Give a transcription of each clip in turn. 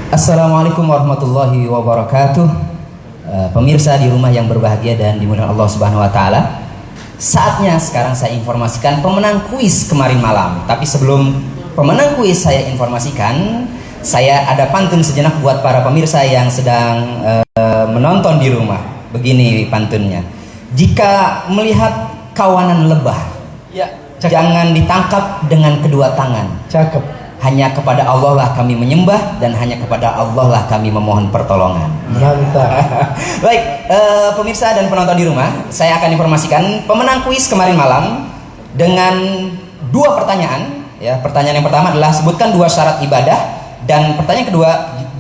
Assalamualaikum warahmatullahi wabarakatuh. Pemirsa di rumah yang berbahagia dan dimuliakan Allah Subhanahu wa taala. Saatnya sekarang saya informasikan pemenang kuis kemarin malam. Tapi sebelum pemenang kuis saya informasikan, saya ada pantun sejenak buat para pemirsa yang sedang menonton di rumah. Begini pantunnya. Jika melihat kawanan lebah, ya, jangan ditangkap dengan kedua tangan. Cakep. Hanya kepada Allah lah kami menyembah dan hanya kepada Allah lah kami memohon pertolongan. Mantap. Baik, pemirsa dan penonton di rumah, saya akan informasikan pemenang kuis kemarin malam dengan dua pertanyaan. Ya, pertanyaan yang pertama adalah sebutkan dua syarat ibadah, dan pertanyaan kedua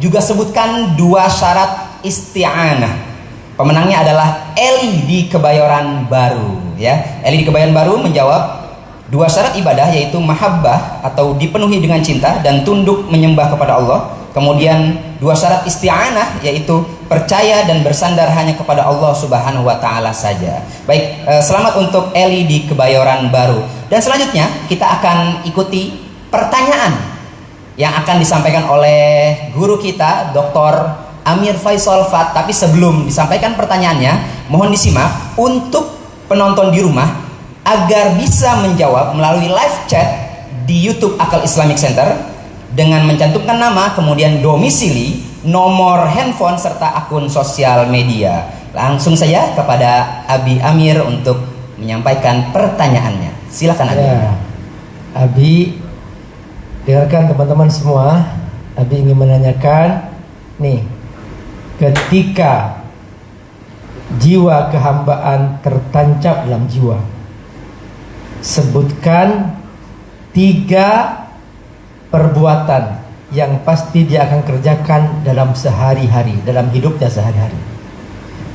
juga sebutkan dua syarat isti'anah. Pemenangnya adalah Eli di Kebayoran Baru. Ya, Eli di Kebayoran Baru menjawab dua syarat ibadah, yaitu mahabbah atau dipenuhi dengan cinta dan tunduk menyembah kepada Allah. Kemudian dua syarat isti'anah, yaitu percaya dan bersandar hanya kepada Allah Subhanahu wa taala saja. Baik, selamat untuk Eli di Kebayoran Baru. Dan selanjutnya kita akan ikuti pertanyaan yang akan disampaikan oleh guru kita Dr. Amir Faisal Fat. Tapi sebelum disampaikan pertanyaannya, mohon disimak untuk penonton di rumah agar bisa menjawab melalui live chat di YouTube Akal Islamic Center dengan mencantumkan nama, kemudian domisili, nomor handphone, serta akun sosial media. Langsung saja kepada Abi Amir untuk menyampaikan pertanyaannya. Silakan Abi. Ya, Abi, dengarkan teman-teman semua. Abi ingin menanyakan, nih, ketika jiwa kehambaan tertancap dalam jiwa, sebutkan 3 perbuatan yang pasti dia akan kerjakan dalam sehari-hari, dalam hidupnya sehari-hari.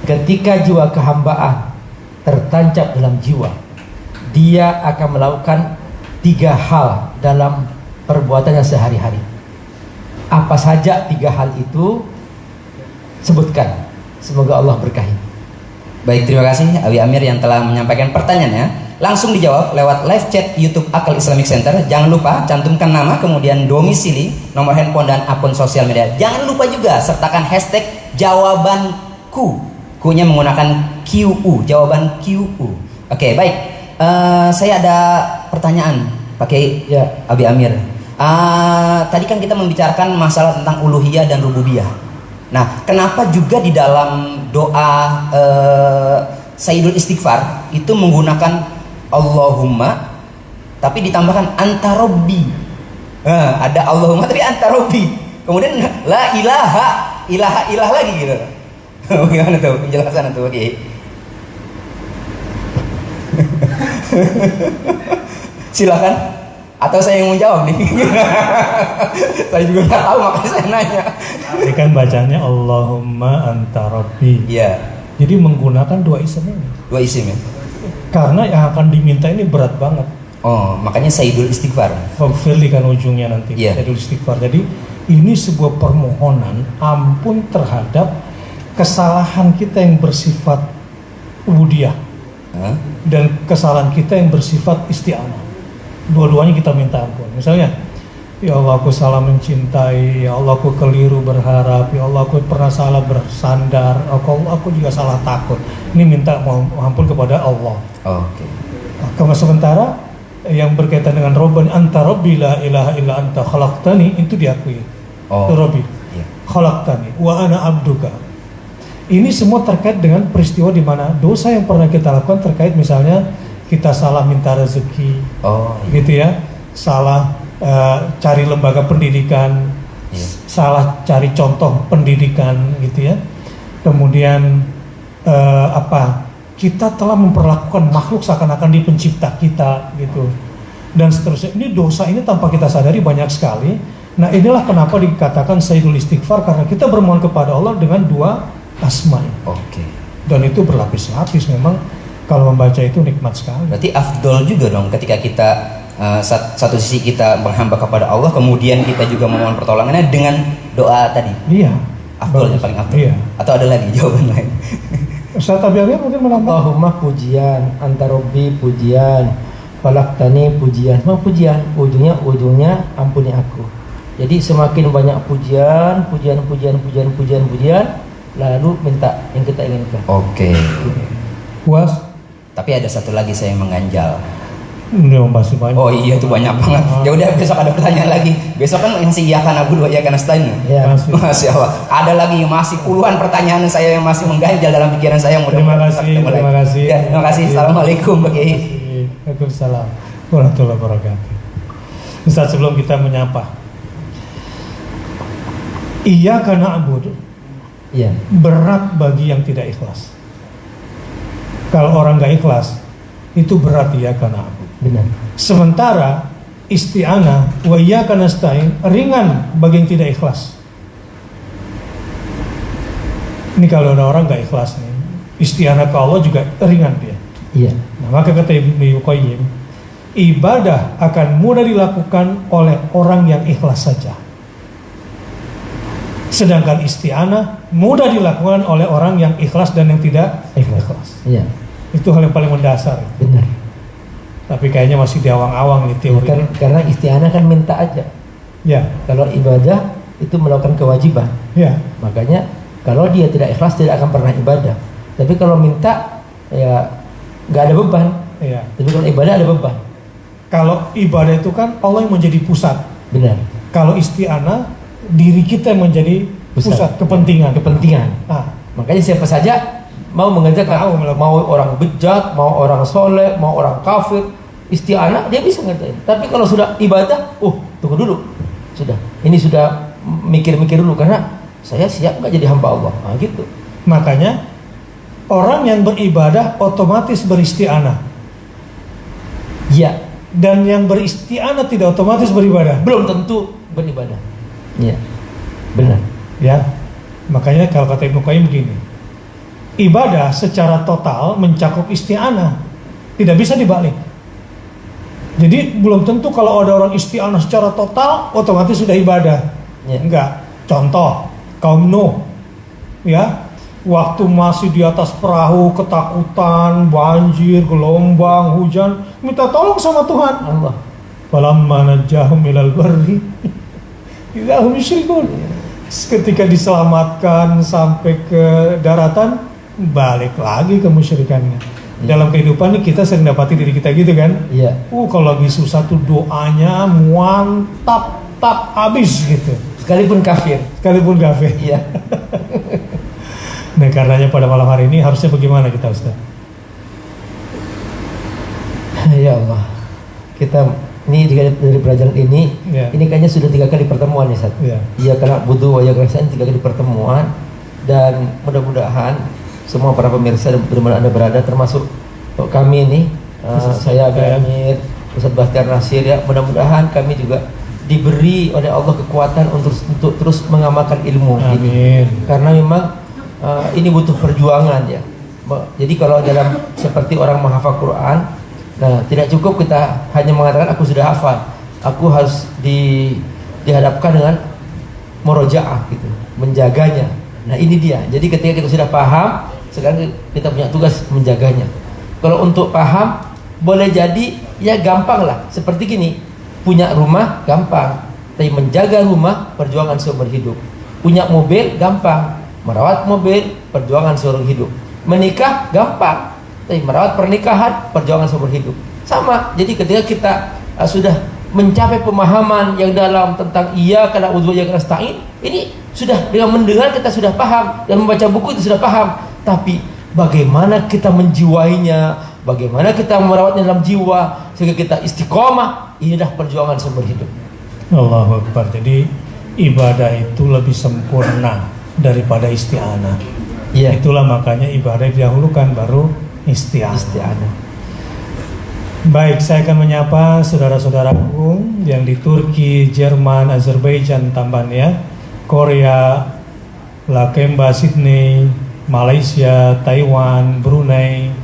Ketika jiwa kehambaan tertancap dalam jiwa, dia akan melakukan 3 hal dalam perbuatannya sehari-hari. Apa saja 3 hal itu? Sebutkan. Semoga Allah berkahi. Baik, terima kasih Abi Amir yang telah menyampaikan pertanyaannya. Langsung dijawab lewat live chat YouTube Akal Islamic Center. Jangan lupa cantumkan nama, kemudian domisili, nomor handphone, dan akun sosial media. Jangan lupa juga sertakan hashtag jawabanku. Ku-nya menggunakan QU, jawaban QU. Oke, baik. Saya ada pertanyaan pakai Abi Amir. Tadi kan kita membicarakan masalah tentang uluhiyah dan rububiyah. Nah, kenapa juga di dalam doa Sayyidul Istighfar itu menggunakan Allahumma tapi ditambahkan anta robbi. Ada Allahumma tapi anta robbi, kemudian la ilah lagi gitu. Bagaimana tuh penjelasan itu? Oke. Silakan, atau saya yang menjawab nih? Saya juga nggak tahu, makanya saya nanya. Ini kan bacanya Allahumma anta rabbi. Iya. Jadi menggunakan 2 isim ini. 2 isim ya. Karena yang akan diminta ini berat banget. Oh, makanya Sayyidul Istighfar. Faghfirli kan ujungnya nanti. Iya. Sayyidul Istighfar. Jadi ini sebuah permohonan ampun terhadap kesalahan kita yang bersifat ubudiyah dan kesalahan kita yang bersifat isti'anah. Dua-duanya kita minta ampun. Misalnya, ya Allah, aku salah mencintai, ya Allah, aku keliru berharap, ya Allah, aku pernah salah bersandar, aku juga salah takut. Ini minta ampun kepada Allah. Oke. Karena sementara yang berkaitan dengan Rabbani anta rabbi la ilaha illa anta khalaqtani, itu diakui. Itu Rabbi. Iya. Khalaqtani wa ana abduka. Ini semua terkait dengan peristiwa di mana dosa yang pernah kita lakukan, terkait misalnya kita salah minta rezeki, gitu ya, salah cari lembaga pendidikan, salah cari contoh pendidikan, gitu ya. Kemudian kita telah memperlakukan makhluk seakan-akan di pencipta kita, gitu, dan seterusnya. Ini dosa ini tanpa kita sadari banyak sekali. Nah, inilah kenapa dikatakan Sayyidul Istighfar, karena kita bermohon kepada Allah dengan 2 asma. Oke. Dan itu berlapis-lapis. Memang kalau membaca itu nikmat sekali. Berarti afdol juga dong ketika kita satu sisi kita menghamba kepada Allah, kemudian kita juga memohon pertolongannya dengan doa tadi. Iya. Afdolnya paling afdol. Iya. Atau ada lagi jawaban lain? Ustaz Abiar mungkin menambah. Allahumma pujian, anta robbi pujian, falaktani pujian, semua pujian, ujungnya ampuni aku. Jadi semakin banyak pujian, lalu minta yang kita inginkan. Oke. Puas? Tapi ada satu lagi saya yang mengganjal. Ini masih banyak. Oh iya itu banyak banget. Ya udah besok ada pertanyaan lagi. Besok kan masih iya kan Abu ya kan Astain. Ya. Masih Allah. Ada lagi masih puluhan pertanyaan saya yang masih mengganjal dalam pikiran saya. Terima kasih. Ya, terima kasih. Assalamualaikum Pak Kiai. Waalaikumsalam warahmatullahi wabarakatuh. Ustaz, sebelum kita menyapa, iya karena Abu Iya. berat bagi yang tidak ikhlas. Kalau orang nggak ikhlas, itu berat ya karena Abu. Benar. Sementara isti'anah wa iyyaka nasta'in ringan bagi yang tidak ikhlas. Ini kalau ada orang nggak ikhlas nih, isti'anah ke Allah juga ringan dia. Iya. Nah, maka kata Ibnu Qayyim, ibadah akan mudah dilakukan oleh orang yang ikhlas saja. Sedangkan isti'anah mudah dilakukan oleh orang yang ikhlas dan yang tidak ikhlas. Iya. Itu hal yang paling mendasar. Benar. Tapi kayaknya masih di awang-awang nih teori. Karena isti'anah kan minta aja. Ya, Kalau ibadah itu melakukan kewajiban. ya. Makanya kalau dia tidak ikhlas tidak akan pernah ibadah. Tapi kalau minta ya nggak ada beban. Ya. Tapi kalau ibadah ada beban. Kalau ibadah itu kan Allah yang menjadi pusat. Benar. Kalau isti'anah diri kita yang menjadi pusat kepentingan. Nah, Makanya siapa saja mau mengerjakan, mau orang bejat, mau orang soleh, mau orang kafir, isti'anah dia bisa ngerjain. Tapi kalau sudah ibadah, tunggu dulu, sudah. Ini sudah mikir-mikir dulu karena saya siap nggak jadi hamba Allah. Nah, gitu. makanya orang yang beribadah otomatis beristi'anah. Iya. Dan yang beristi'anah tidak otomatis beribadah. Belum tentu beribadah. Iya. Benar. Ya. Makanya kalau kata Ibnu Qayyim begini, ibadah secara total mencakup isti'anah, tidak bisa dibalik. Jadi belum tentu kalau ada orang isti'anah secara total otomatis sudah ibadah. Ya. Enggak. Contoh kaum Nuh, ya, waktu masih di atas perahu, ketakutan, banjir, gelombang, hujan, minta tolong sama Tuhan. Allah. Falamma najjahum ilal barri idza hum yusyrikun. Ketika diselamatkan sampai ke daratan, balik lagi ke musyrikannya. Dalam kehidupan ini kita sering dapati diri kita gitu kan. Iya. Kalau lagi susah tuh doanya mantap habis gitu. Sekalipun kafir. Sekalipun kafir. Iya. Nah, karenanya pada malam hari ini harusnya bagaimana kita, Ustaz? Ya Allah. Kita ini dari pelajaran ini, Ya. ini kayaknya sudah 3 kali pertemuan ya, Ustaz. Ya. Iya, karena butuh wajah kerasan 3 kali pertemuan, dan mudah-mudahan semua para pemirsa di mana Anda berada, termasuk kami ini, saya Amir, Ustaz Bahtiar Nasir, ya, mudah-mudahan kami juga diberi oleh Allah kekuatan untuk terus mengamalkan ilmu ini. Amin. Karena memang ini butuh perjuangan ya. Jadi kalau dalam seperti orang menghafal Quran, nah tidak cukup kita hanya mengatakan aku sudah hafal, aku harus dihadapkan dengan murojaah gitu, menjaganya. Nah ini dia. Jadi ketika kita sudah paham, sekarang kita punya tugas menjaganya. Kalau untuk paham, boleh jadi ya gampang lah. Seperti gini, punya rumah gampang, tapi menjaga rumah perjuangan seumur hidup. Punya mobil gampang, merawat mobil perjuangan seumur hidup. Menikah gampang, tapi merawat pernikahan perjuangan seumur hidup. Sama. Jadi ketika kita sudah mencapai pemahaman yang dalam tentang iyyaka na'budu wa iyyaka nasta'in, ini sudah dengan mendengar kita sudah paham, dan membaca buku itu sudah paham. Tapi bagaimana kita menjiwainya, bagaimana kita merawatnya dalam jiwa sehingga kita istiqomah, inilah perjuangan seumur hidup. Allahu Akbar. Jadi ibadah itu lebih sempurna daripada isti'anah. Iya. Itulah makanya ibadah didahulukan baru isti'anah. Isti'anah. Baik, saya akan menyapa saudara-saudaraku yang di Turki, Jerman, Azerbaijan, Tambania, Korea, Lakemba, Sydney, Malaysia, Taiwan, Brunei,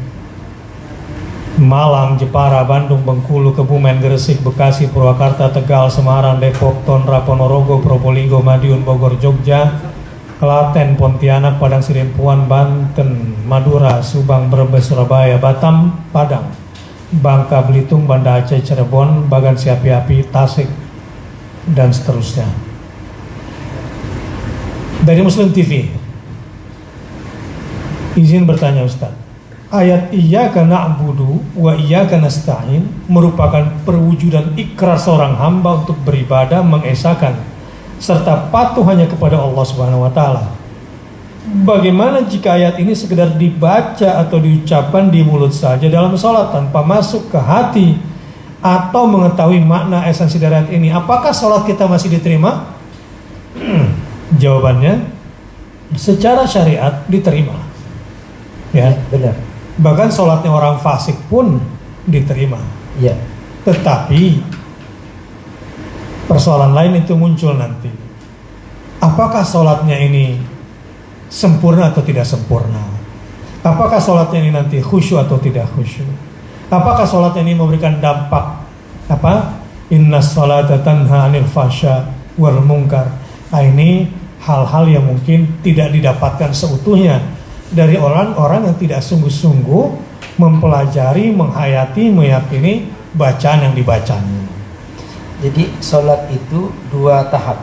Malang, Jepara, Bandung, Bengkulu, Kebumen, Gresik, Bekasi, Purwakarta, Tegal, Semarang, Depok, Tonra, Ponorogo, Probolinggo, Madiun, Bogor, Jogja, Klaten, Pontianak, Padang Sidempuan, Banten, Madura, Subang, Brebes, Surabaya, Batam, Padang, Bangka, Belitung, Banda Aceh, Cirebon, Bagan Siapi-Api, Tasik, dan seterusnya. Dari Muslim TV, izin bertanya Ustaz, ayat iyyaka na'budu wa iyyaka nasta'in merupakan perwujudan ikrar seorang hamba untuk beribadah, mengesahkan serta patuh hanya kepada Allah Subhanahu wa taala. Bagaimana jika ayat ini sekedar dibaca atau diucapkan di mulut saja dalam sholat tanpa masuk ke hati atau mengetahui makna esensi dari ayat ini? Apakah sholat kita masih diterima? Jawabannya, secara syariat diterima. Ya, Benar. bahkan sholatnya orang fasik pun diterima. Iya. Tetapi persoalan lain itu muncul nanti. Apakah sholatnya ini sempurna atau tidak sempurna? Apakah sholatnya ini nanti khusyuk atau tidak khusyuk? Apakah sholatnya ini memberikan dampak apa? Inna sholata tanha anil fasya wal munkar. Nah, ini hal-hal yang mungkin tidak didapatkan seutuhnya dari orang-orang yang tidak sungguh-sungguh mempelajari, menghayati, meyakini bacaan yang dibacanya. Jadi sholat itu 2 tahap.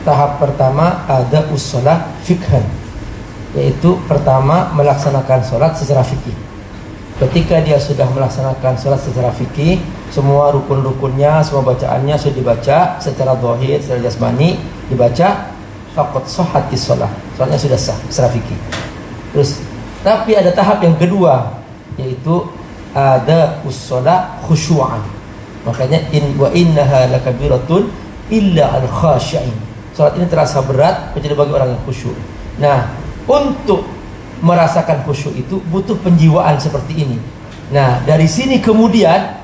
Tahap pertama ada usholat fikhan, yaitu pertama melaksanakan sholat secara fikih. Ketika dia sudah melaksanakan sholat secara fikih, semua rukun-rukunnya, semua bacaannya sudah dibaca secara zahir, secara jasmani dibaca, faqad shahhatis sholat, sholatnya sudah sah secara fikih. Terus, tapi ada tahap yang kedua, yaitu ada usholat khusyu'an. Makanya wa innaha lakabiratun illa al-khasyi'in. Salat ini terasa berat kecuali bagi orang yang khusyuk. Nah, untuk merasakan khusyuk itu butuh penjiwaan seperti ini. Nah, dari sini kemudian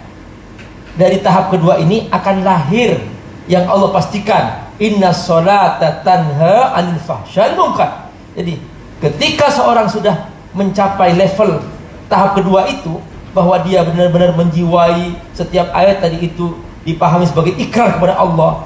dari tahap kedua ini akan lahir yang Allah pastikan, inna sholata tanha 'anil fahsya'i wal munkar. Jadi, ketika seorang sudah mencapai level tahap kedua itu, bahwa dia benar-benar menjiwai setiap ayat tadi itu dipahami sebagai ikrar kepada Allah,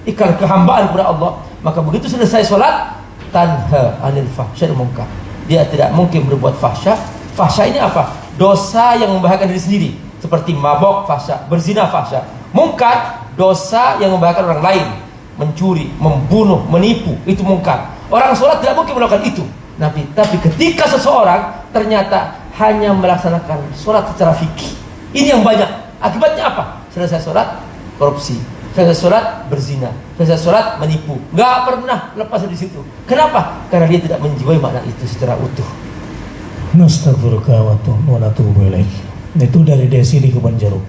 ikrar kehambaan kepada Allah, maka begitu selesai sholat, tanha anil fahsya wal munkar, dia tidak mungkin berbuat fahsya. Fahsya ini apa? Dosa yang membahayakan diri sendiri, seperti mabok fahsya, berzina fahsya. Munkar, dosa yang membahayakan orang lain, mencuri, membunuh, menipu, itu munkar. Orang sholat tidak mungkin melakukan itu. Tapi ketika seseorang ternyata hanya melaksanakan sholat secara fikih, ini yang banyak. Akibatnya apa? Selesai sholat korupsi, selesai sholat berzina, selesai sholat menipu, nggak pernah lepas dari situ. Kenapa? Karena dia tidak menjiwai makna itu secara utuh. Nastaghfiruka wa natubu ilaik. Itu dari Desi di Kebon Jeruk.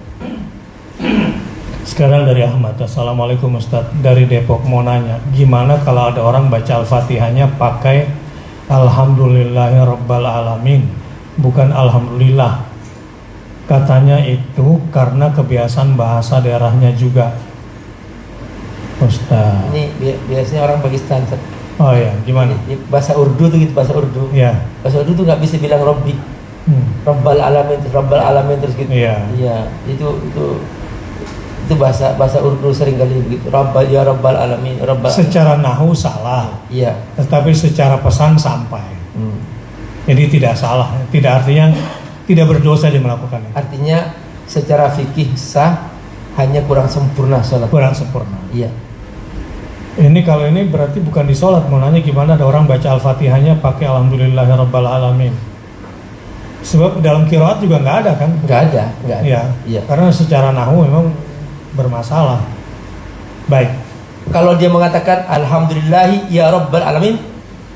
Sekarang dari Ahmad. Assalamualaikum Ustaz, dari Depok mau nanya, gimana kalau ada orang baca Al-Fatihahnya pakai Alhamdulillahi Rabbil Alamin, bukan Alhamdulillah. Katanya itu karena kebiasaan bahasa daerahnya juga. Ustaz. Ini biasanya orang Pakistan. Oh ya, gimana? Ini bahasa Urdu tuh gitu, bahasa Urdu. Ya. Bahasa Urdu tuh nggak bisa bilang Robbi. Rabbal Alamin terus gitu. Iya. Iya, itu bahasa Urdu sering kali begitu. Rabbal Alamin, Rabbal. Secara nahu salah. Iya. Tetapi secara pesan sampai. Jadi tidak salah, tidak artinya tidak berdosa dia melakukannya. Artinya secara fikih sah, hanya kurang sempurna sholat. Kurang sempurna. Iya. Ini kalau ini berarti bukan di sholat. Mau nanya gimana ada orang baca Al-Fatihahnya pakai Alhamdulillahirabbil alamin. Sebab dalam qiraat juga nggak ada kan? Nggak ada. Iya. Iya. Karena secara nahu memang bermasalah. Baik. Kalau dia mengatakan Alhamdulillahi ya Rabbal Alamin,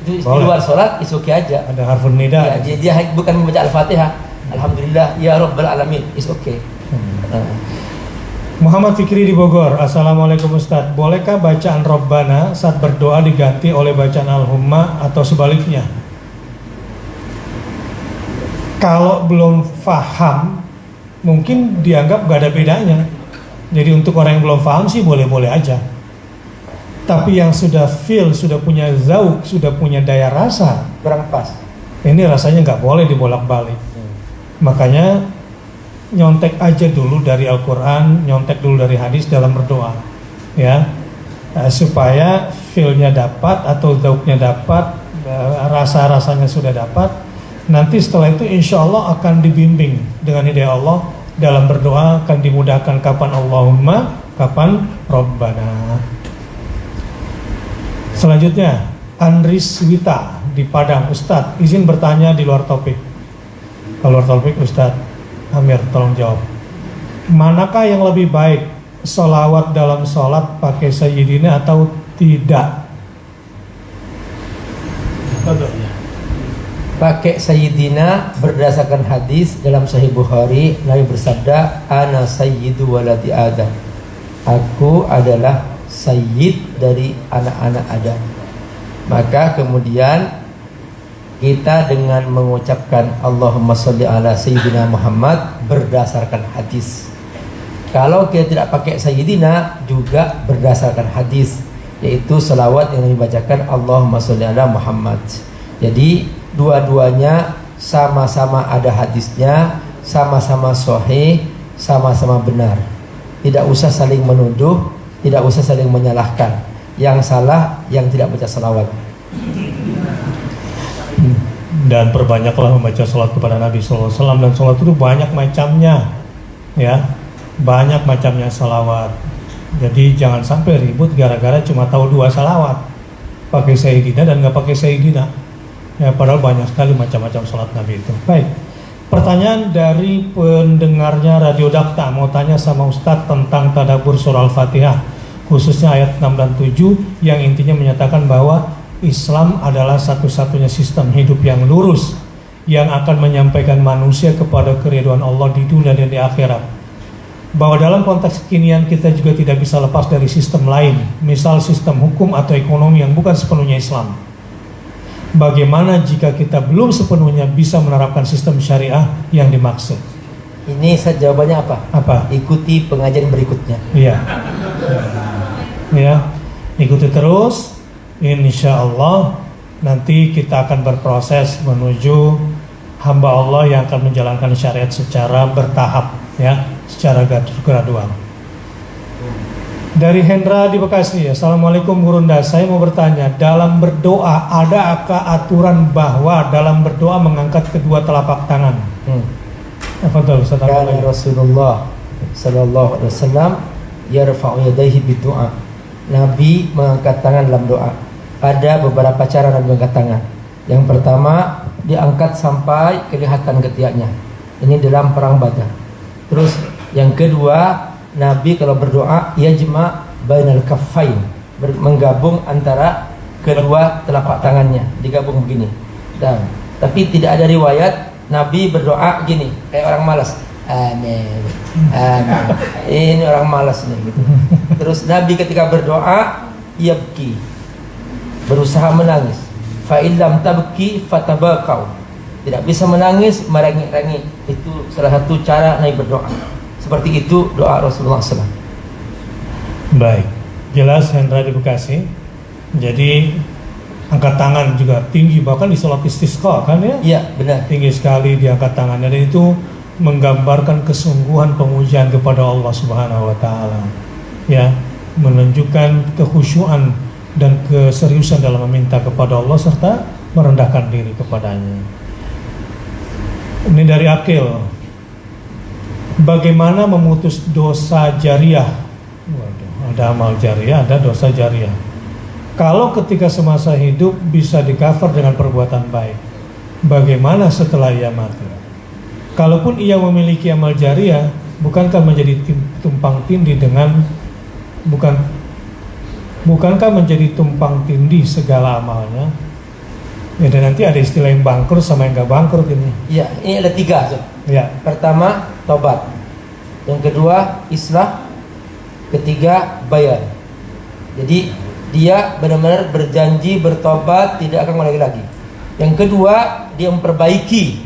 itu di luar sholat, is oke aja. Ada harfun nida. Ya, dia bukan membaca Al-Fatihah. Alhamdulillah ya Rabbal Alamin, is oke. Muhammad Fikri di Bogor. Assalamualaikum Ustaz, bolehkah bacaan Rabbana saat berdoa diganti oleh bacaan Al-Humma atau sebaliknya? Kalau belum faham, mungkin dianggap gak ada bedanya. Jadi untuk orang yang belum paham sih boleh-boleh aja. Tapi yang sudah feel, sudah punya zauk, sudah punya daya rasa, Kurang pas. ini rasanya nggak boleh dibolak-balik. Makanya nyontek aja dulu dari Al-Quran, nyontek dulu dari hadis dalam berdoa, ya. supaya feel-nya dapat atau zauknya dapat, rasa-rasanya sudah dapat. Nanti setelah itu insya Allah akan dibimbing dengan hidayah Allah dalam berdoa, akan dimudahkan kapan Allahumma, kapan Rabbana. Selanjutnya Andris Wita di Padang. Ustadz, izin bertanya di luar topik. Kalau luar topik Ustadz Amir tolong jawab. Manakah yang lebih baik, sholawat dalam sholat pakai sayyidina atau tidak? Pakai sayyidina berdasarkan hadis dalam Sahih Bukhari, Nabi bersabda, ana sayyidu waladi Adam. Aku adalah sayyid dari anak-anak Adam. Maka kemudian kita dengan mengucapkan Allahumma sholli ala sayyidina Muhammad berdasarkan hadis. Kalau kita tidak pakai sayyidina juga berdasarkan hadis, yaitu selawat yang dibacakan Allahumma sholli ala Muhammad. Jadi dua-duanya sama-sama ada hadisnya, sama-sama sahih, sama-sama benar. Tidak usah saling menuduh, tidak usah saling menyalahkan. Yang salah yang tidak baca salawat. Dan perbanyaklah membaca salat kepada Nabi SAW. Dan salat itu banyak macamnya, ya, banyak macamnya salawat. Jadi jangan sampai ribut gara-gara cuma tahu 2 salawat, pakai sayyidina dan nggak pakai sayyidina. Ya, padahal banyak sekali macam-macam salat Nabi itu. Baik, pertanyaan dari pendengarnya Radio Dakta mau tanya sama Ustadz tentang tadabbur surah Al-Fatihah, khususnya ayat 6 dan 7 yang intinya menyatakan bahwa Islam adalah satu-satunya sistem hidup yang lurus yang akan menyampaikan manusia kepada keridhaan Allah di dunia dan di akhirat. Bahwa dalam konteks kekinian kita juga tidak bisa lepas dari sistem lain, misal sistem hukum atau ekonomi yang bukan sepenuhnya Islam. Bagaimana jika kita belum sepenuhnya bisa menerapkan sistem syariah yang dimaksud? Ini jawabannya apa? Apa? Ikuti pengajian berikutnya. Iya. Ya, ikuti terus. Insya Allah nanti kita akan berproses menuju hamba Allah yang akan menjalankan syariat secara bertahap, ya, secara gradual. Dari Hendra di Bekasi, Assalamualaikum Gurunda, saya mau bertanya, dalam berdoa adakah aturan bahwa dalam berdoa mengangkat kedua telapak tangan? Apa tuh Ustaz? Karena Rasulullah Sallallahu Alaihi Wasallam yarfa'u yadayhi bidu'a. Nabi mengangkat tangan dalam doa. Ada beberapa cara Nabi mengangkat tangan. Yang pertama, diangkat sampai kelihatan ketiaknya. Ini dalam perang Badar. Terus yang kedua, Nabi kalau berdoa yajma bainal kaffain, menggabung antara kedua telapak tangannya, digabung begini. Dan tapi tidak ada riwayat Nabi berdoa gini, kayak orang malas. Amin. Amin. Ini orang malas nih gitu. Terus Nabi ketika berdoa yabki, berusaha menangis. Fa illam tabki fatabakau. Tidak bisa menangis, merengek-rengek. Itu salah satu cara Nabi berdoa. Seperti itu doa Rasulullah SAW. Baik, jelas Hendra di Bekasi. Jadi angkat tangan juga tinggi, bahkan di sholat istisqa kan ya? Iya, benar. Tinggi sekali diangkat tangannya, dan itu menggambarkan kesungguhan pengujian kepada Allah Subhanahu wa taala. Ya, menunjukkan kekhusyuan dan keseriusan dalam meminta kepada Allah serta merendahkan diri kepadanya. Ini dari Akil. Bagaimana memutus dosa jariah? Waduh, ada amal jariah, ada dosa jariah. Kalau ketika semasa hidup bisa di-cover dengan perbuatan baik, bagaimana setelah ia mati? Kalaupun ia memiliki amal jariah, bukankah menjadi tumpang tindih dengan bukankah menjadi tumpang tindih segala amalnya? Ya, dan nanti ada istilah yang bangkrut sama yang gak bangkrut ini. Iya, ini ada 3. Ya. Pertama, tobat. Yang kedua, islah. Ketiga, bayar. Jadi dia benar-benar berjanji bertobat, tidak akan mengulangi lagi. Yang kedua, dia memperbaiki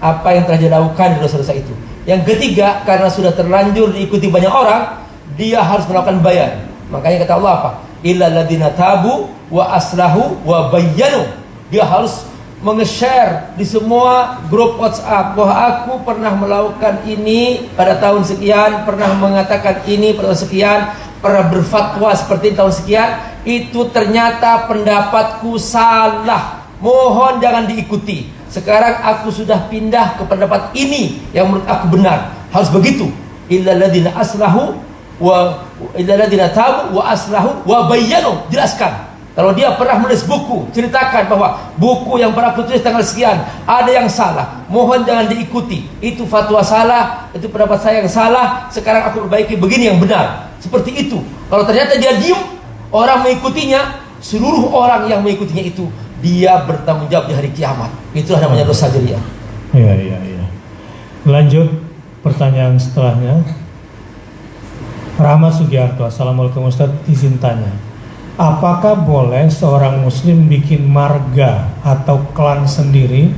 apa yang telah dilakukan di dosa-dosa itu. Yang ketiga, karena sudah terlanjur diikuti banyak orang, dia harus melakukan bayar. Makanya kata Allah apa? Illal ladzina tabu wa aslahu wa bayyanu. Dia harus menge-share di semua grup WhatsApp bahwa aku pernah melakukan ini pada tahun sekian, pernah mengatakan ini pada tahun sekian, pernah berfatwa seperti tahun sekian, itu ternyata pendapatku salah, mohon jangan diikuti. Sekarang aku sudah pindah ke pendapat ini yang menurut aku benar, harus begitu. Illal ladzina aslahu wa illal ladzina tabu wa aslahu wa bayyanu, jelaskan. Kalau dia pernah menulis buku, ceritakan bahwa buku yang pernah aku tulis tanggal sekian ada yang salah, mohon jangan diikuti. Itu fatwa salah, itu pendapat saya yang salah, sekarang aku perbaiki, begini yang benar. Seperti itu. Kalau ternyata dia diem, orang mengikutinya, seluruh orang yang mengikutinya itu dia bertanggung jawab di hari kiamat. Itulah namanya dosa jariah. Iya. Lanjut pertanyaan setelahnya. Rahmat Sugiarto, Assalamualaikum Ustaz, izin tanya. Apakah boleh seorang muslim bikin marga atau klan sendiri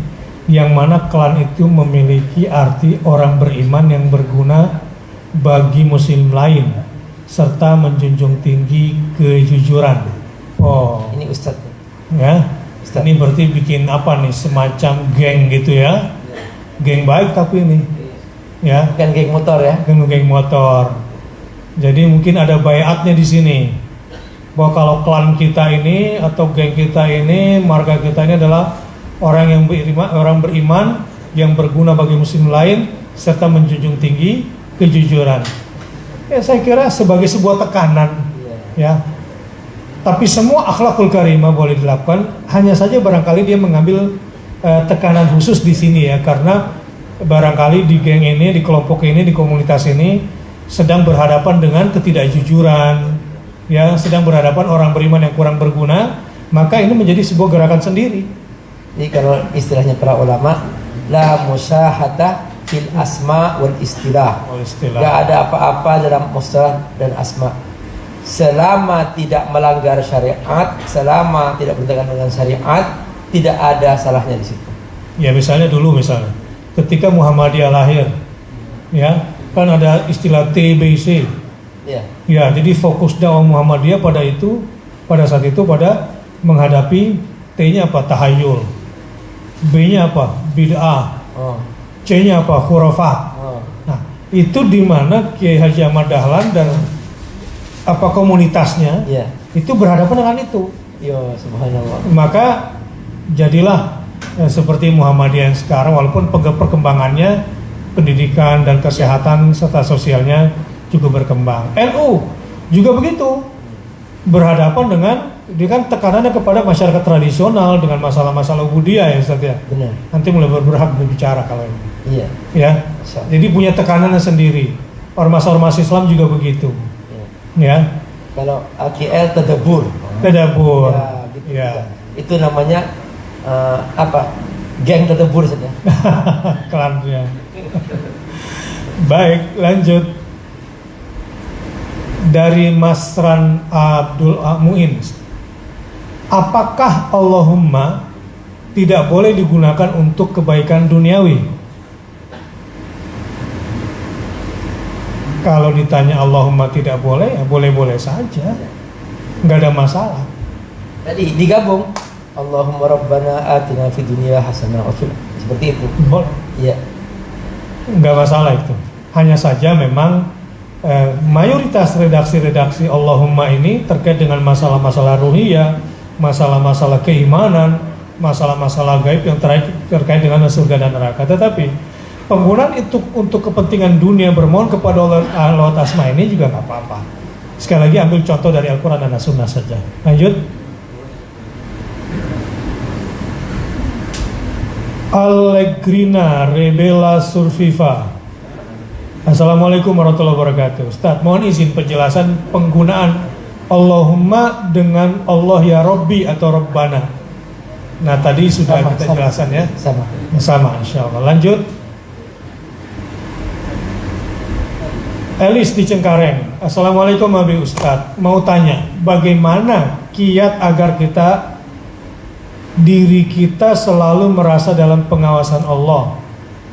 yang mana klan itu memiliki arti orang beriman yang berguna bagi muslim lain serta menjunjung tinggi kejujuran? Oh, Ini Ustaz. ya. Ustaz. Ini berarti bikin apa nih, semacam geng gitu ya? Geng baik tapi ini, ya, Bukan geng motor ya. geng motor. Jadi mungkin ada bayatnya di sini, bahwa kalau klan kita ini atau geng kita ini, marga kita ini adalah orang yang beriman yang berguna bagi muslim lain serta menjunjung tinggi kejujuran. Ya, saya kira sebagai sebuah tekanan, ya. Tapi semua akhlakul karimah boleh dilakukan, hanya saja barangkali dia mengambil tekanan khusus di sini ya, karena barangkali di geng ini, di kelompok ini, di komunitas ini sedang berhadapan dengan ketidakjujuran, ya, sedang berhadapan orang beriman yang kurang berguna, maka ini menjadi sebuah gerakan sendiri. Jadi kalau istilahnya para ulama, la musyahata fil asma wal istilah. Gak ada apa-apa dalam mustalah dan asma selama tidak melanggar syariat, selama tidak bertentangan dengan syariat, tidak ada salahnya di situ. Ya, misalnya ketika Muhammadiyah lahir, ya, kan ada istilah TBC. Ya. Ya, jadi fokus dakwah Muhammadiyah pada saat itu pada menghadapi T-nya apa? Tahayul. B-nya apa? Bid'ah. Oh. C-nya apa? Khurafat. Oh. Nah, itu di mana Kiai Haji Ahmad Dahlan dan komunitasnya Ya. itu berhadapan dengan itu. Yo, subhanallah. Maka jadilah seperti Muhammadiyah yang sekarang, walaupun perkembangannya pendidikan dan kesehatan serta sosialnya juga berkembang. NU juga begitu, berhadapan dengan tekanannya kepada masyarakat tradisional dengan masalah-masalah ubudiyah ya Ustaz ya. Benar. Nanti mulai berhak berbicara kalau ini. Iya. Ya. Masya Allah. Jadi punya tekanannya sendiri. Ormas-ormas Islam juga begitu. Ya. Kalau AKL tadabur. Tadabur. Ya, gitu. Ya. Itu namanya apa? Geng tadabur saja. Klannya. Baik, lanjut. Dari Mas Ran Abdul Muin. Apakah Allahumma tidak boleh digunakan untuk kebaikan duniawi? Kalau ditanya Allahumma tidak boleh, ya boleh-boleh saja, nggak ada masalah. Tadi digabung. Allahumma rabbana atina fid dunya hasanah wa fil, seperti itu. Boleh, Iya. nggak masalah itu. Hanya saja memang mayoritas redaksi-redaksi Allahumma ini terkait dengan masalah-masalah ruhiyah, masalah-masalah keimanan, masalah-masalah gaib yang terkait dengan surga dan neraka. Tetapi penggunaan itu untuk kepentingan dunia, bermohon kepada Allah Asma ini juga nggak apa-apa. Sekali lagi ambil contoh dari Al-Quran dan As-Sunnah saja. Lanjut. Allegrina Rebela Surviva. Assalamualaikum warahmatullahi wabarakatuh. Ustaz, mohon izin penjelasan penggunaan Allahumma dengan Allah ya Rabbi atau Rabbana. Nah, tadi sudah kita jelaskan ya. Sama, insya Allah. Lanjut. Elis di Cengkareng. Assalamualaikum Abi Ustadz. Mau tanya, bagaimana kiat agar diri kita selalu merasa dalam pengawasan Allah?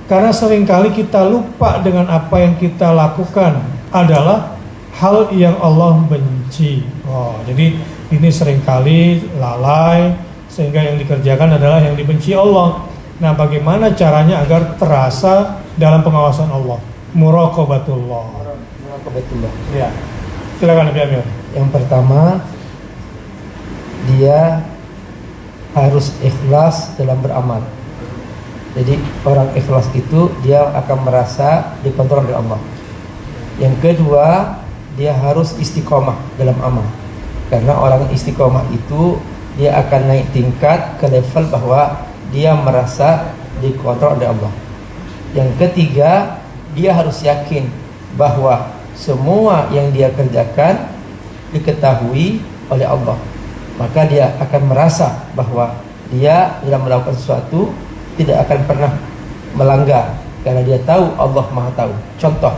Karena seringkali kita lupa dengan apa yang kita lakukan adalah hal yang Allah benci. Oh, jadi ini seringkali lalai sehingga yang dikerjakan adalah yang dibenci Allah. Nah, bagaimana caranya agar terasa dalam pengawasan Allah? Muraqabatullah. Kebetulan. Ya. Silakan Nabi Amir. Yang pertama, dia harus ikhlas dalam beramal. Jadi orang ikhlas itu dia akan merasa dikontrol oleh Allah. Yang kedua, dia harus istiqomah dalam amal. Karena orang istiqomah itu dia akan naik tingkat ke level bahwa dia merasa dikontrol oleh Allah. Yang ketiga, dia harus yakin bahwa semua yang dia kerjakan diketahui oleh Allah. Maka dia akan merasa bahwa dia dalam melakukan sesuatu tidak akan pernah melanggar, karena dia tahu Allah Maha tahu. Contoh,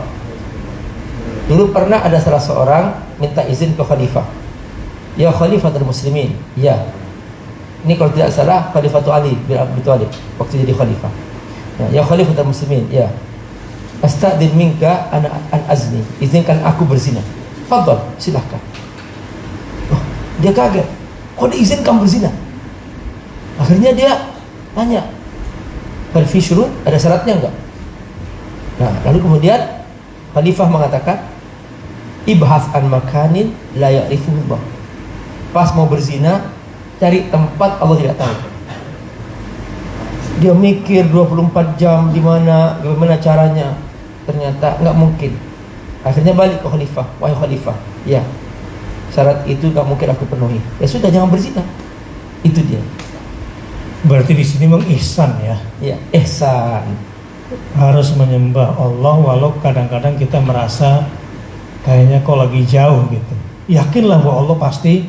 dulu pernah ada salah seorang minta izin ke khalifah. Ya khalifatul muslimin. Ya. Ini kalau tidak salah Khalifatul Ali bin Abi Thalib waktu jadi khalifah. Ya khalifatul muslimin. Ya. Astadzin minka an azni. Izinkan aku berzina. Fadhal, silahkan. Oh, dia kaget. Kok diizinkan berzina? Akhirnya dia tanya, "Hal fi syurut? Ada syaratnya enggak?" Nah, lalu kemudian khalifah mengatakan, "Ibhas an makanin la ya'rifuhu Allah." Pas mau berzina, cari tempat Allah tidak tahu. Dia mikir 24 jam bagaimana caranya. Ternyata enggak mungkin. Akhirnya balik ke khalifah. Wahai khalifah, ya, syarat itu enggak mungkin aku penuhi. Ya sudah, jangan berzina. Itu dia. Berarti di sini mengihsan ya. Ya, ihsan. Harus menyembah Allah walau kadang-kadang kita merasa kayaknya kok lagi jauh gitu. Yakinlah bahwa Allah pasti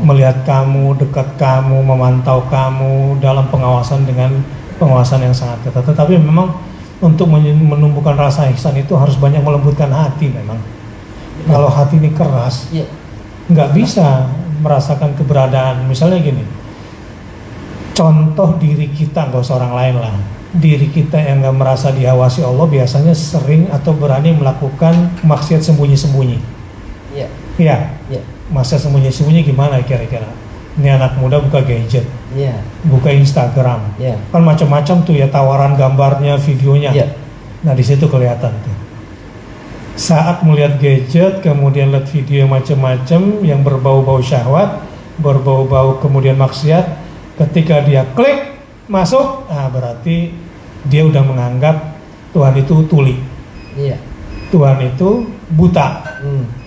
melihat kamu, dekat kamu, memantau kamu dalam pengawasan dengan pengawasan yang sangat ketat. Tetapi memang untuk menumbuhkan rasa ihsan itu harus banyak melembutkan hati memang. Kalau hati ini keras, Ya. nggak bisa merasakan keberadaan. Misalnya gini, contoh diri kita, nggak usah orang lain lah. Diri kita yang nggak merasa diawasi Allah biasanya sering atau berani melakukan maksiat sembunyi-sembunyi. Ya. Ya, Ya. maksiat sembunyi-sembunyi gimana kira-kira? Ini anak muda buka gadget, Ya. buka Instagram, Ya. kan macam-macam tuh ya tawaran gambarnya, videonya. Ya. Nah di situ kelihatan tuh. Saat melihat gadget, kemudian lihat video macam-macam yang berbau-bau syahwat, berbau-bau kemudian maksiat, ketika dia klik masuk, nah berarti dia udah menganggap Tuhan itu tuli, Iya. Tuhan itu buta.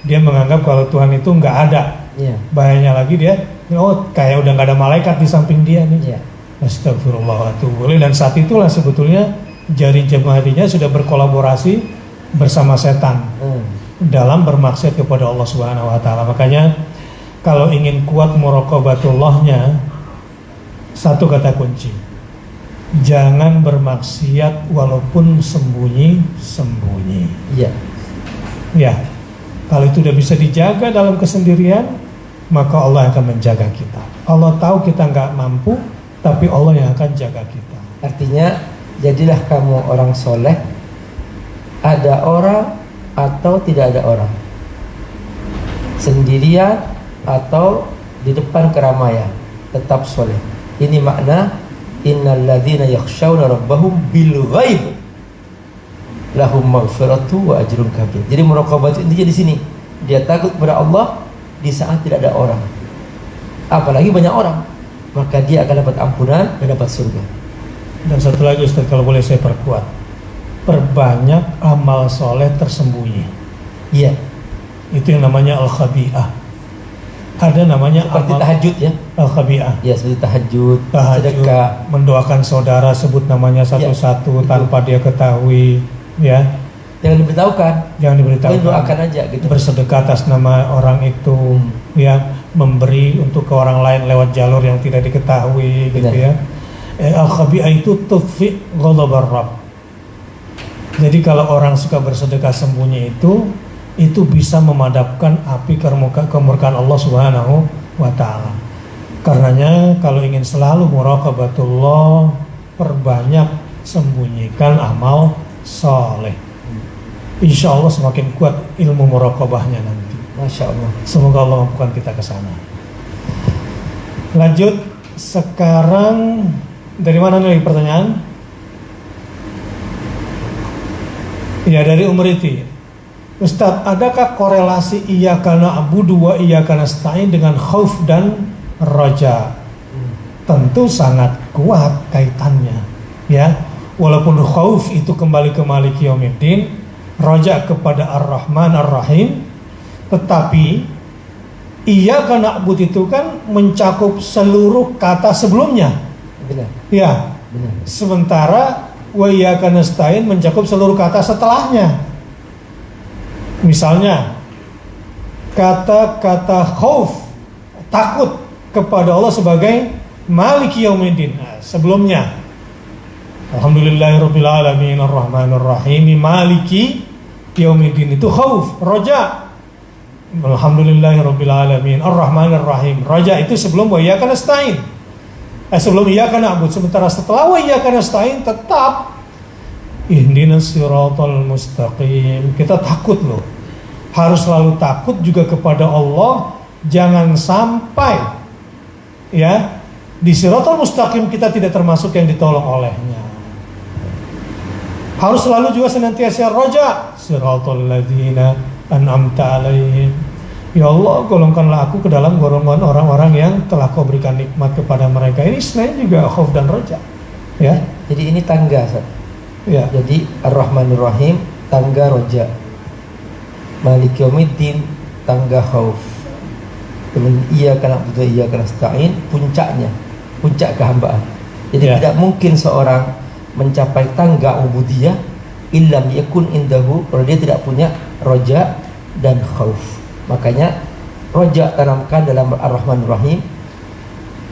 Dia menganggap kalau Tuhan itu nggak ada. Iya. Bahayanya lagi dia, oh kayak udah nggak ada malaikat di samping dia nih. Iya. Astagfirullahaladzim. Dan saat itulah sebetulnya jari jemarinya sudah berkolaborasi bersama setan dalam bermaksud kepada Allah Subhanahu wa taala. Makanya kalau ingin kuat muraqabatullahnya, satu kata kunci. Jangan bermaksiat walaupun sembunyi-sembunyi. Iya. Ya. Kalau itu udah bisa dijaga dalam kesendirian, maka Allah akan menjaga kita. Allah tahu kita nggak mampu, tapi Allah yang akan jaga kita. Artinya, jadilah kamu orang soleh, ada orang atau tidak ada orang, sendirian atau di depan keramaian, tetap soleh. Ini makna innal ladzina yakhshawna rabbahum bil ghaib lahum maghfiratu wa ajrun kabir. Jadi muraqabah itu intinya di sini. Dia takut kepada Allah di saat tidak ada orang. Apalagi banyak orang, maka dia akan dapat ampunan dan dapat surga. Dan satu lagi Ustaz, kalau boleh saya perkuat, perbanyak amal soleh tersembunyi. Iya. Itu yang namanya al-khabi'ah. Ada namanya Seperti amal tahajud ya. al-khabi'ah. Ya, seperti tahajud, Tahajud, sedekah. mendoakan saudara, sebut namanya satu-satu tanpa dia ketahui, ya. Jangan diberitahukan. Jangan diberitahu. Doakan aja gitu. Bersedekah atas nama orang itu, ya, memberi untuk ke orang lain lewat jalur yang tidak diketahui, gitu Benar. ya. Al-khabi'ah itu tudfi ghadabar Rabb. Jadi kalau orang suka bersedekah sembunyi itu bisa memadamkan api kemurkaan Allah Subhanahu wa taala. Karenanya kalau ingin selalu muraqabatullah, perbanyak sembunyikan amal soleh. Insya Allah semakin kuat ilmu muraqabahnya nanti. Masya Allah. Semoga Allah mampukan kita ke sana. Lanjut, sekarang dari mana nih pertanyaan? Ya, dari Umriti. Ustadz, adakah korelasi iyyaka na'budu wa iyyaka nasta'in dengan khauf dan raja? Tentu sangat kuat kaitannya, ya. Walaupun khauf itu kembali ke Maliki Yaumiddin, raja kepada Ar-Rahman Ar-Rahim, tetapi iyyaka na'budu itu kan mencakup seluruh kata sebelumnya. Benar. Ya. Benar. Sementara wa iyyaka nasta'in mencakup seluruh kata setelahnya. Misalnya kata-kata khauf, takut kepada Allah sebagai Maliki Yaumiddin. Nah, sebelumnya Alhamdulillahirabbil alamin arrahmanir rahim maliki yaumiddin itu khauf, raja. Alhamdulillahirabbil alamin arrahmanir rahim. Raja itu sebelum wa iyyaka nasta'in. Sebelum iyyaka na'budu. Sementara setelah wa iyyaka nasta'in tetap ihdinas siratal mustaqim. Kita takut loh. Harus selalu takut juga kepada Allah. Jangan sampai ya di siratal mustaqim kita tidak termasuk yang ditolong olehnya. Harus selalu juga senantiasa roja siratal ladzina an'amta alaihim. Ya Allah, golongkanlah aku ke dalam golongan orang-orang yang telah Kau berikan nikmat kepada mereka. Ini selain juga khauf dan roja. Ya. Jadi ini tangga, Ustaz. Ya. Jadi Ar-Rahmanir Rahim tangga roja, Maliki Yaumiddin tangga khauf. Kemudian iyyaka na'budu wa iyyaka nasta'in puncaknya, puncak kehambaan. Jadi Ya. tidak mungkin seorang mencapai tangga ubudiyah illam yakun indahu kalau dia tidak punya roja dan khauf. Makanya roja tanamkan dalam Ar-Rahmanir Rahim,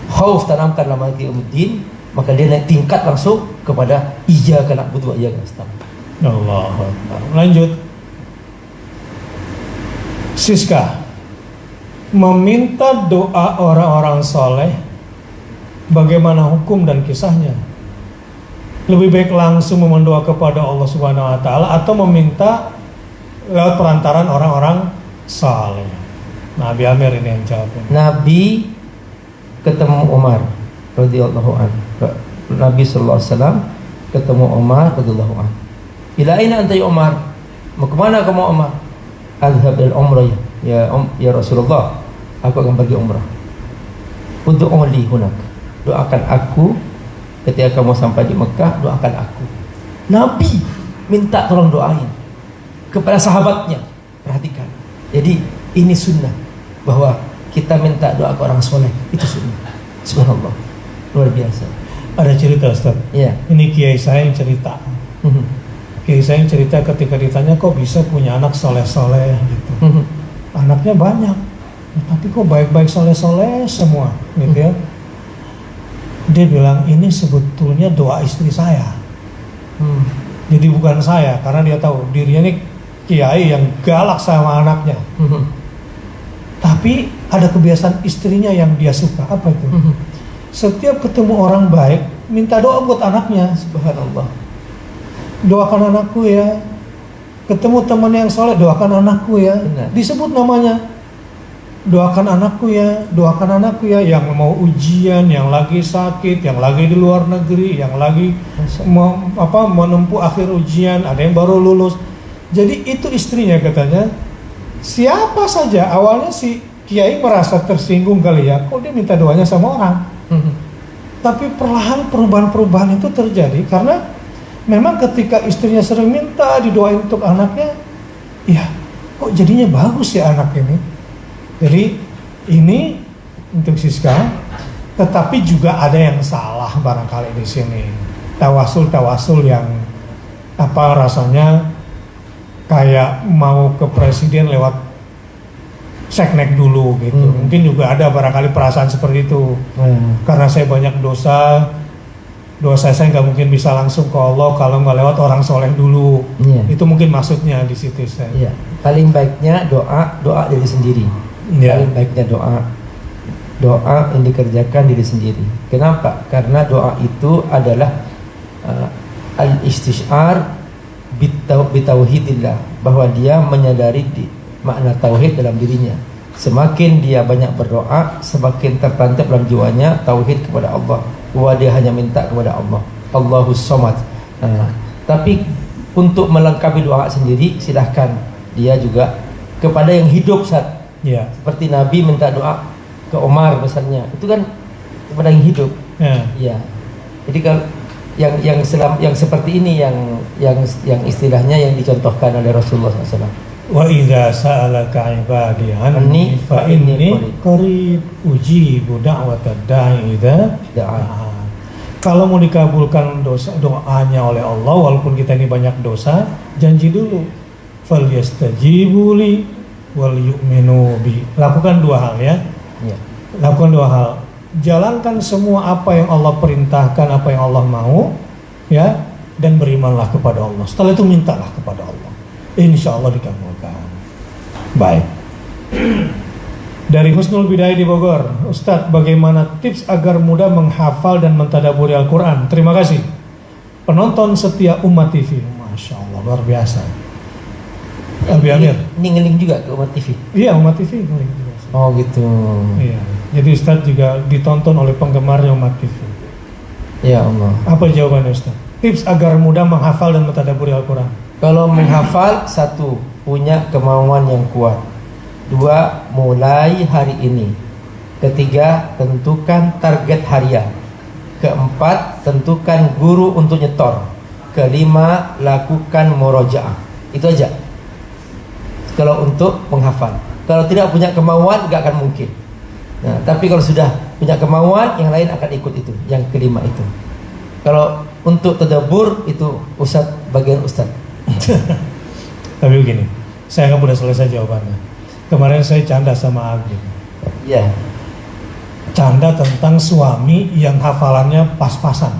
khauf tanamkan dalam Maliki Yaumiddin, maka dia naik tingkat langsung kepada iyyaka na'budu wa iyyaka nasta'in. Allahu Akbar. Lanjut. Siska, meminta doa orang-orang soleh, bagaimana hukum dan kisahnya? Lebih baik langsung memohon doa kepada Allah Subhanahu Wa Taala atau meminta lewat perantaran orang-orang soleh? Nabi Amir ini yang jawab. Nabi ketemu Umar radhiyallahu anhu. Nabi sallallahu alaihi wasallam ketemu Umar radhiyallahu anhu. Ila aina anta ya Umar? Mau kemana kamu Umar? Adhhab al umrah ya Rasulullah. Aku akan pergi umrah. Untuk li hunak. Doakan aku ketika kamu sampai di Mekah, doakan aku. Nabi minta tolong doain kepada sahabatnya. Perhatikan. Jadi ini sunnah bahwa kita minta doa ke orang soleh, itu sunnah. Subhanallah, luar biasa. Ada cerita, Ustaz. Iya. Ini kiai saya yang cerita. Kiai saya yang cerita ketika ditanya kok bisa punya anak soleh-soleh gitu. Anaknya banyak, tapi kok baik-baik soleh-soleh semua gitu ya. Dia bilang ini sebetulnya doa istri saya. Jadi bukan saya, karena dia tahu dirinya ini kiai yang galak sama anaknya. Tapi ada kebiasaan istrinya yang dia suka. Apa itu? Setiap ketemu orang baik minta doa buat anaknya. Subhanallah. Doakan anakku ya. Ketemu teman yang soleh, doakan anakku ya. Benar. Disebut namanya. Doakan anakku ya, doakan anakku ya. Yang mau ujian, yang lagi sakit, yang lagi di luar negeri, yang lagi menempuh akhir ujian, ada yang baru lulus. Jadi itu istrinya katanya. Siapa saja awalnya si kiai merasa tersinggung kali ya, kok dia minta doanya sama orang. Tapi perlahan perubahan-perubahan itu terjadi karena memang ketika istrinya sering minta didoain untuk anaknya, ya kok jadinya bagus ya anak ini. Jadi ini untuk Siska, tetapi juga ada yang salah barangkali di sini. Tawasul yang rasanya kayak mau ke presiden lewat seknek dulu gitu. Mungkin juga ada barangkali perasaan seperti itu. Karena saya banyak dosa saya nggak mungkin bisa langsung ke Allah kalau nggak lewat orang soleh dulu. Itu mungkin maksudnya di situ saya. Iya. Paling baiknya doa diri sendiri. Paling baiknya doa yang dikerjakan diri sendiri. Kenapa? Karena doa itu adalah al-istisyar bitauhidillah, bahwa dia menyadari makna tauhid dalam dirinya. Semakin dia banyak berdoa, semakin tertancap dalam jiwanya tauhid kepada Allah, bahwa dia hanya minta kepada Allah. Allahus Samad. Tapi untuk melengkapi doa sendiri, silahkan dia juga kepada yang hidup Ustaz. Ya. Seperti Nabi minta doa ke Omar misalnya, itu kan kepada yang hidup. Ya. Iya. Jadi kalau yang seperti ini yang istilahnya yang dicontohkan oleh Rasulullah SAW. Wa idza sa'alaka 'ibadi anni fa inni qarib ujibu da'watad da'i idza da'a. Kalau mau dikabulkan doanya oleh Allah, walaupun kita ini banyak dosa, janji dulu. Falyastajibu li wal yu'minu bi. Lakukan dua hal ya. Ya. Lakukan dua hal. Jalankan semua apa yang Allah perintahkan, apa yang Allah mau, ya, dan berimanlah kepada Allah. Setelah itu mintalah kepada Allah. Insya Allah dikabulkan. Baik. Dari Husnul Bidayah di Bogor, Ustadz, bagaimana tips agar mudah menghafal dan mentadaburi Al-Quran? Terima kasih. Penonton setia Umat TV, Masya Allah, luar biasa. Abi Amir. Ini ngeling juga ke Umat TV. Iya, Umat TV. Oh gitu. Iya. Jadi Ustadz juga ditonton oleh penggemarnya Umat TV. Ya Allah. Apa jawabannya Ustadz? Tips agar mudah menghafal dan mentadaburi Al-Quran. Kalau menghafal, satu, punya kemauan yang kuat. Dua, mulai hari ini. Ketiga, tentukan target harian. Keempat, tentukan guru untuk nyetor. Kelima, lakukan murojaah. Itu aja. Kalau untuk menghafal. Kalau tidak punya kemauan, gak akan mungkin. Nah, tapi kalau sudah punya kemauan, yang lain akan ikut itu. Yang kelima itu. Kalau untuk tadabbur, itu bagian Ustadz. Tapi begini, saya nggak udah selesai jawabannya. Kemarin saya canda sama Agim. Iya. Canda tentang suami yang hafalannya pas-pasan.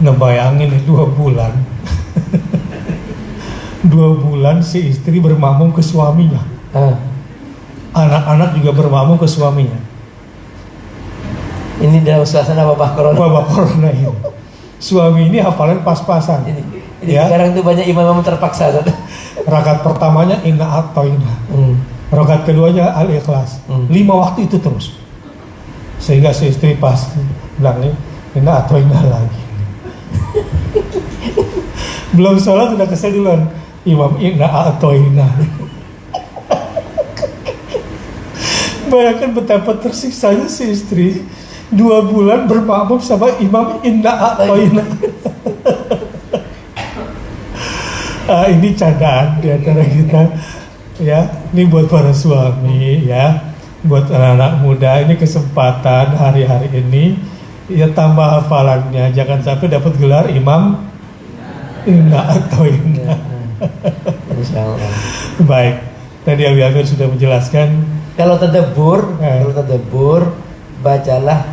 Ngebayangin nih 2 bulan. 2 bulan si istri bermakmum ke suaminya. Anak-anak juga bermakmum ke suaminya. Ini dalam suasana wabah corona. Wabah corona ini. Suami ini hafalan pas-pasan. Ini Ya. sekarang tuh banyak imam-imam terpaksa. Rakaat pertamanya inna atoina. Rakaat keduanya al-ikhlas. 5 waktu itu terus. Sehingga si istri pas bilang nih, inna atoina lagi. Belum sholat udah kesel duluan. Imam inna atoina. Bayangkan betapa tersiksanya si istri 2 bulan bermakmum sama imam inna atoina. Ini candaan di antara kita, ya. Ini buat para suami, ya, buat anak-anak muda. Ini kesempatan hari-hari ini, ya, tambah hafalannya. Jangan sampai dapat gelar imam inna atau inna. Insyaallah. Baik. Tadi Abi Amir sudah menjelaskan. Kalau tadabbur, bacalah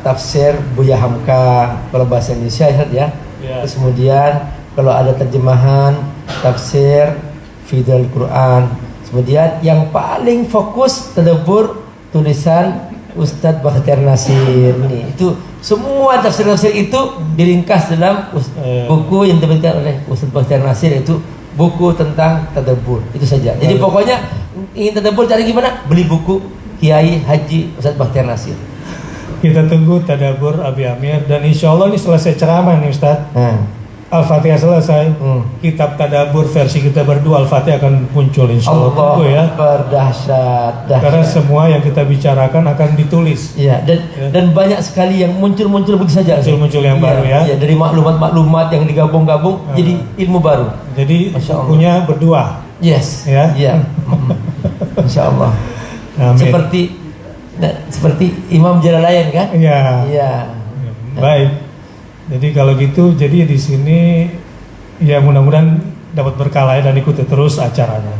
tafsir Buya Hamka kalau bahasa Indonesia ya. Terus kemudian kalau ada terjemahan tafsir Fidal Quran. Kemudian yang paling fokus tadabbur tulisan Ustadz Bakhtiar Nasir. Nih, itu semua tafsir-tafsir itu diringkas dalam buku yang diterbitkan oleh Ustadz Bakhtiar Nasir, itu buku tentang tadabbur. Itu saja. Jadi pokoknya ingin tadabbur cari gimana? Beli buku Kiai Haji Ustadz Bakhtiar Nasir. Kita tunggu tadabbur Abi Amir, dan insya Allah ini selesai ceramah nih Ustadz. Al-Fatihah selesai, kitab tadabbur versi kita berdua Al-Fatihah akan muncul insya Allah. Tunggu ya. Berdahsyat. Karena semua yang kita bicarakan akan ditulis. Iya, dan banyak sekali yang muncul begitu saja. Muncul yang baru ya. Iya, dari maklumat-maklumat yang digabung-gabung jadi ilmu baru. Jadi bukunya berdua. Yes. Ya. Iya. Insya Allah. Amin. Seperti Imam Jalalain kan? Iya. Iya. Baik. Jadi kalau gitu, jadi di sini ya mudah-mudahan dapat berkah ya, dan ikuti terus acaranya.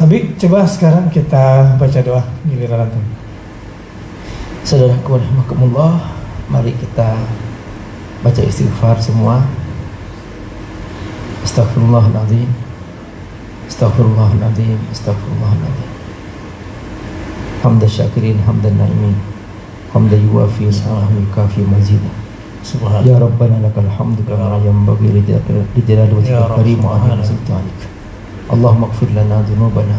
Tapi coba sekarang kita baca doa giliran antum. Saudaraku rahimakumullah, mari kita baca istighfar semua. Astaghfirullahaladzim. Astaghfirullahaladzim. Astaghfirullahaladzim. Hamdan syakirin, hamdan na'imin, hamdan yuwafi ni'amahu kafi mazidah. Ya Rabbana lakal hamdu kama yanbaghi li jalali wajhikal karim wa azimi sultanik. Allahumma ighfir lana dhunubana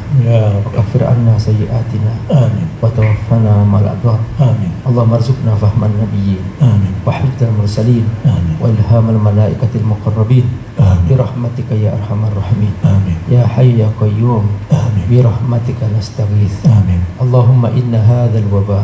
wa kaffir anna sayyi'atina. Amin. Wa tawaffana ma'al abrar. Amin. Allahumma arzuqna fahman nabiyyin. Amin. Wa hifdzal mursalin. Amin. Wa ilhamal malaikatil muqarrabin. Amin. Birahmatika ya arhamar rahimin. Amin. Ya hayyu ya qayyum. Amin. Birahmatika nastaghits. Amin. Allahumma inna hadzal waba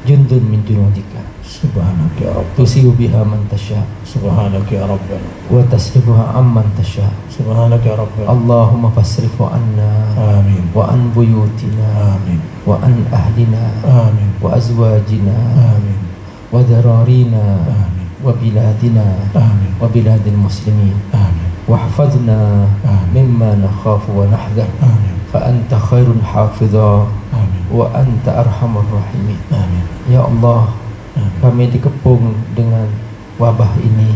jundun min junudika Subhanaka ya Rabb. tusibu biha man tasha Subhanaka ya Rabbana. wa tasrifuha amman tasha. Subhanaka ya Rabbana. Allahumma fasrifu anna Amin. wa an buyutina Amin. wa an ahlina Amin. wa azwajina Amin. wa dararina Amin. wa biladina Amin. wa biladil muslimin. Amin. واحفظنا آمين. مما نخاف ونحذر Amin. فأنت خير حافظا Amin. وأنت أرحم الراحمين. Amin. Ya Allah, Amin. kami dikepung dengan wabah ini.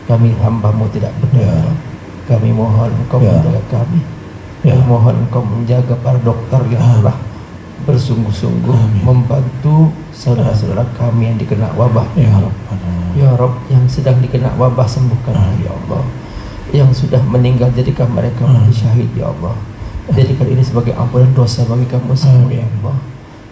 Kami hamba-Mu tidak berdaya. Kami mohon Engkau Ya. menjaga kami. Ya. Kami mohon Engkau menjaga para dokter yang Amin. telah bersungguh-sungguh Amin. membantu saudara-saudara kami yang dikena wabah. Ya Rabbana. Ya Rabb, yang sedang dikena wabah sembuhkanlah ya Allah. Yang sudah meninggal jadikan mereka mati syahid ya Allah. Jadikan ini sebagai ampunan dosa bagi kami semua ya Allah.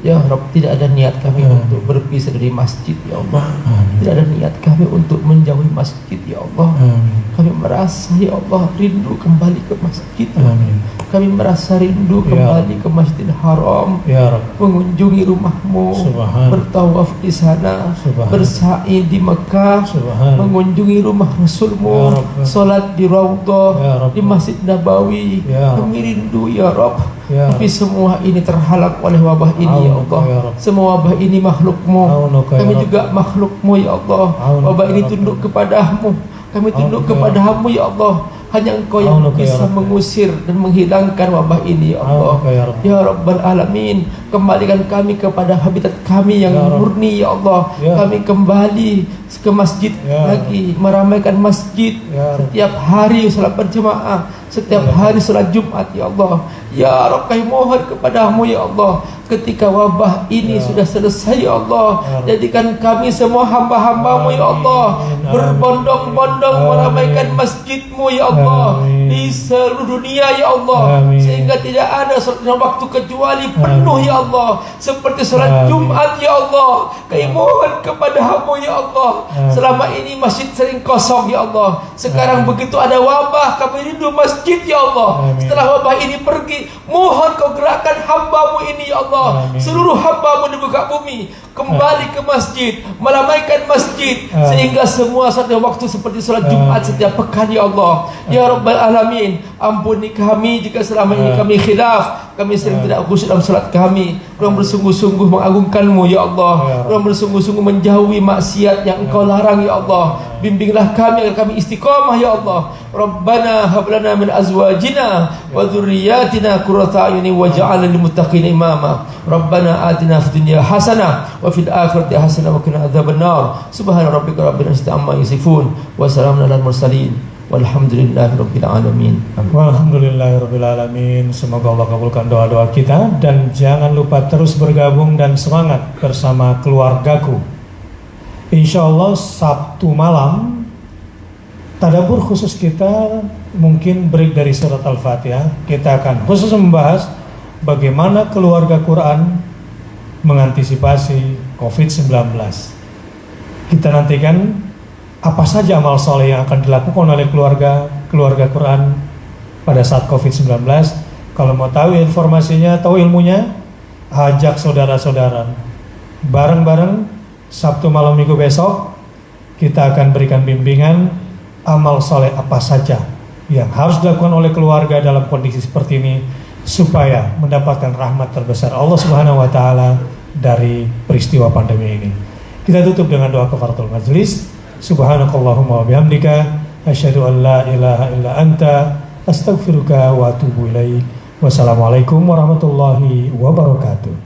Ya Rabb, tidak ada niat kami untuk berpisah dari masjid ya Allah. Amin. Tidak ada niat kami untuk menjauhi masjid ya Allah. Amin. Kami merasa ya Allah rindu kembali ke masjid. Amin. Kami merasa rindu Ya kembali ke Masjidil Haram, Ya Rabb. mengunjungi rumah-Mu, Subhan. bertawaf di sana, Subhan. bersa'i di Mekah, Subhan. mengunjungi rumah Rasul-Mu, Ya Rabb. salat di Raudhah, Ya Rabb. di Masjid Nabawi. Ya Kami rindu ya Rabb. Ya Tapi semua ini terhalang oleh wabah ini ya Aunuka Allah. ya Rabb. Semua wabah ini makhluk-Mu. Aunuka ya Kami Rabb. juga makhluk-Mu ya Allah. Aunuka Wabah ya ini Rabb. tunduk kepada-Mu. Kami tunduk Aunuka ya kepada-Mu ya Allah. Hanya Engkau yang Aunuka ya bisa Rabb. mengusir dan menghilangkan wabah ini ya Allah. Aunuka ya Rabb. Ya Rabbal Alamin, kembalikan kami kepada habitat kami yang Ya Rabb. murni ya Allah. Ya. Kami kembali ke masjid Ya lagi, meramaikan masjid. Ya Rabb. Setiap hari salat berjemaah, setiap Ya. hari salat Jumat ya Allah. Ya Rabb, kami mohon kepadamu ya Allah, ketika wabah ini Ya. sudah selesai ya Allah, Ya Rabb. jadikan kami semua hamba-hambamu ya Allah, Amin. berbondong-bondong Amin. meramaikan masjidmu ya Allah, Amin. di seluruh dunia ya Allah, Amin. sehingga tidak ada salat lima waktu kecuali penuh Amin. ya Allah, seperti salat Amin. Jumat ya Allah. Kami mohon kepadamu ya Allah, Amin. selama ini masjid sering kosong ya Allah, sekarang begitu ada wabah kami rindu masjid ya Allah. Amin. Setelah wabah ini pergi, mohon kau gerakkan hambamu ini ya Allah, Amin. seluruh hambamu di muka bumi kembali ke masjid, meramaikan masjid, Amin. sehingga semua satu waktu seperti salat Jumat setiap pekan ya Allah. Ya Rabbal Alamin, ampuni kami jika selama ini kami khilaf, kami sering tidak khusyuk dalam salat kami, kurang bersungguh-sungguh mengagungkanmu ya Allah, kurang bersungguh-sungguh menjauhi maksiat yang Engkau larang ya Allah. Bimbinglah kami agar kami istiqamah ya Allah. Rabbana hab lana min azwajina wa dzurriyyatina qurrata a'yunin waj'alna lil muttaqina imama. Rabbana atina fid dunya hasanah wa fil akhirati hasanah wa qina adzabannar. Subhana rabbika rabbil izzati amma yasifun wa salamun alal mursalin. Walhamdulillahi rabbil alamin. Amin. Walhamdulillahirrabbilalamin. Semoga Allah kabulkan doa-doa kita. Dan jangan lupa terus bergabung dan semangat bersama keluargaku. Insya Allah Sabtu malam tadabbur khusus kita mungkin break dari surat Al-Fatihah. Kita akan khusus membahas bagaimana keluarga Quran mengantisipasi COVID-19. Kita nantikan apa saja amal soleh yang akan dilakukan oleh keluarga Quran pada saat COVID-19. Kalau mau tahu informasinya, tahu ilmunya, ajak saudara-saudara bareng-bareng. Sabtu malam minggu besok kita akan berikan bimbingan amal soleh apa saja yang harus dilakukan oleh keluarga dalam kondisi seperti ini supaya mendapatkan rahmat terbesar Allah Subhanahu wa taala dari peristiwa pandemi ini. Kita tutup dengan doa kafaratul majlis. Subhanakallahumma wa bihamdika asyhadu an la ilaha illa anta astaghfiruka wa atubu ilaik. Wassalamualaikum warahmatullahi wabarakatuh.